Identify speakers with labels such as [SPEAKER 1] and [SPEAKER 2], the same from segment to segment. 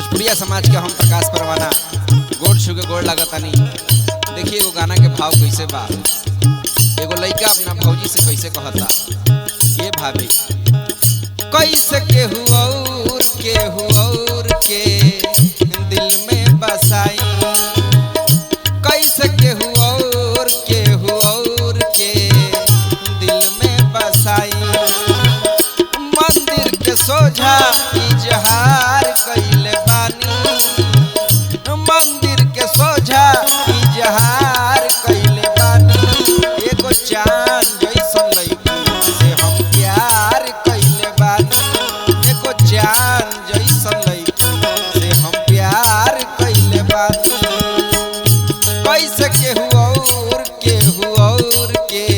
[SPEAKER 1] भोजपुरिया समाज के हम प्रकाश परवाना गोड़ छू के गोड़ लागतानी। देखिए एगो गाना के भाव कैसे बा। एगो लइका अपना भौजी से कैसे कहता, ये भाभी कैसे केहू और के दिल में बसाई, कैसे केहू और के दिल में बसाई। मंदिर के सोझा इजहार कैले बानी, मंदिर के सोझा इजहार कैले बानी। एगो चांद जैसन लइकी से हम प्यार कैले बानी, एगो चांद जैसन लइकी से हम प्यार कैले बानी। कैसे केहू और के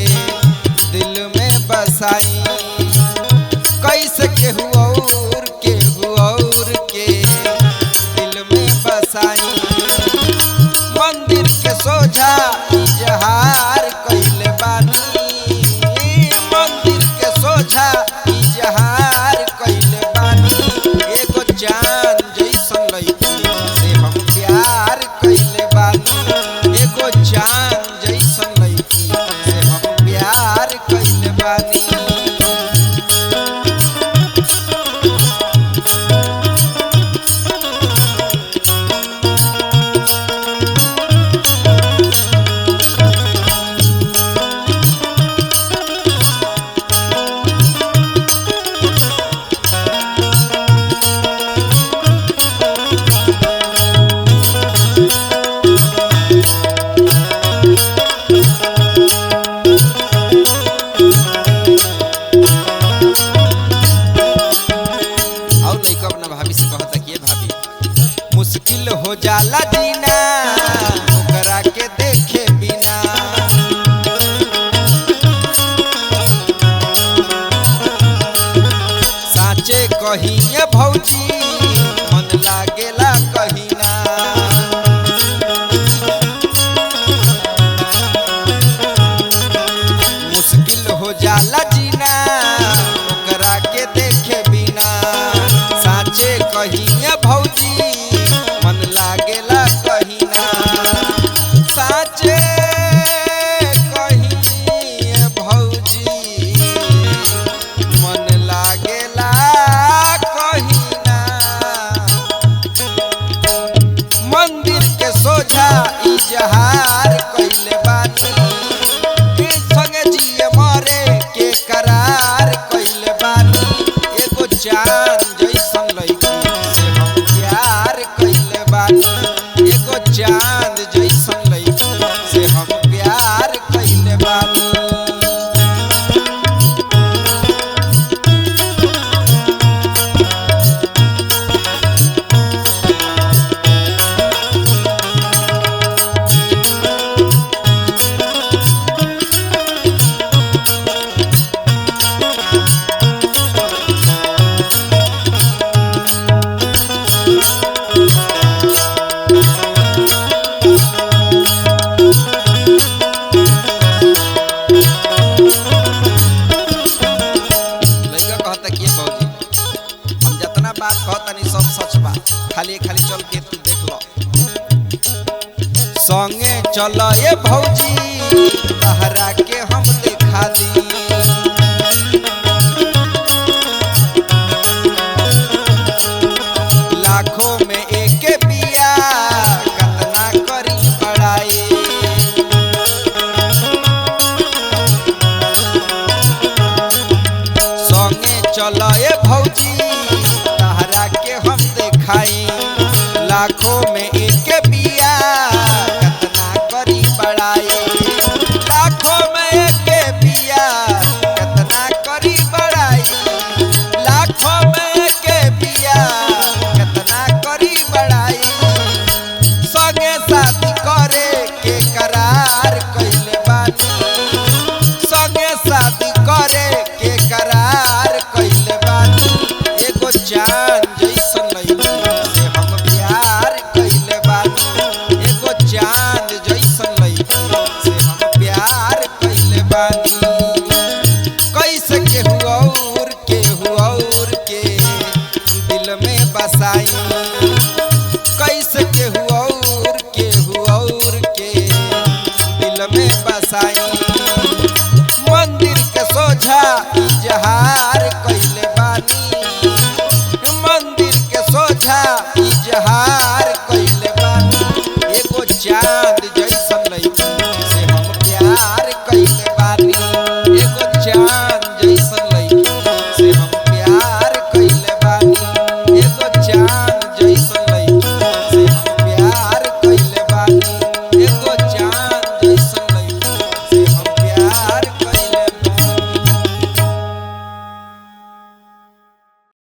[SPEAKER 1] दिल में बसाई, कैसे केहू और के दिल में बसाई। मंदिर के सोझा इजहार कैले बानी, मंदिर के सोझा इजहार कैले बानी। एगो चांद जैसन लइकी से हम प्यार कैले बानी, एगो चांद जैसन लइकी से हम प्यार कैले बानी। मुश्किल हो जाला जीना ओकरा के देखे बिना, साचे कहिए भौजी मन लागेला कहिना। मुश्किल हो जाला जीना ओकरा के देखे बिना, साचे कहिए भौजी मन लागेला कहिना। साचे कहिए भौजी मन लागेला कहिना। मंदिर के सोझा इजहार कैले बानी, संगे जिए मरे के करार कैले बानी। एगो चांद जैसन लइकी से हम प्यार कैले बानी, एगो चांद जैसन लइकी से हम प्यार कैले बानी। बात कहतनी सब सच बा, खाली चल के तू देख लो। संगे चल ए भौजी तहरा के हम देखा दी, लाखों में एक बिया कतना करी पढ़ाई। संगे चल ए भौजी हम देखाई, लाखों में एक बिया कतना करी बड़ाई। लाखों में एक बिया कतना करी बड़ाई, लाखों में एक बिया कतना करी बड़ाई। संगे शादी करे के करार कैले बानी, संगे शादी करे के करार कैले बानी। एगो चांद जैसन लइकी से हम प्यार कैले बानी, एगो चांद जैसन लइकी से हम प्यार कैले बानी। कैसे केहू और के दिल में बसाई,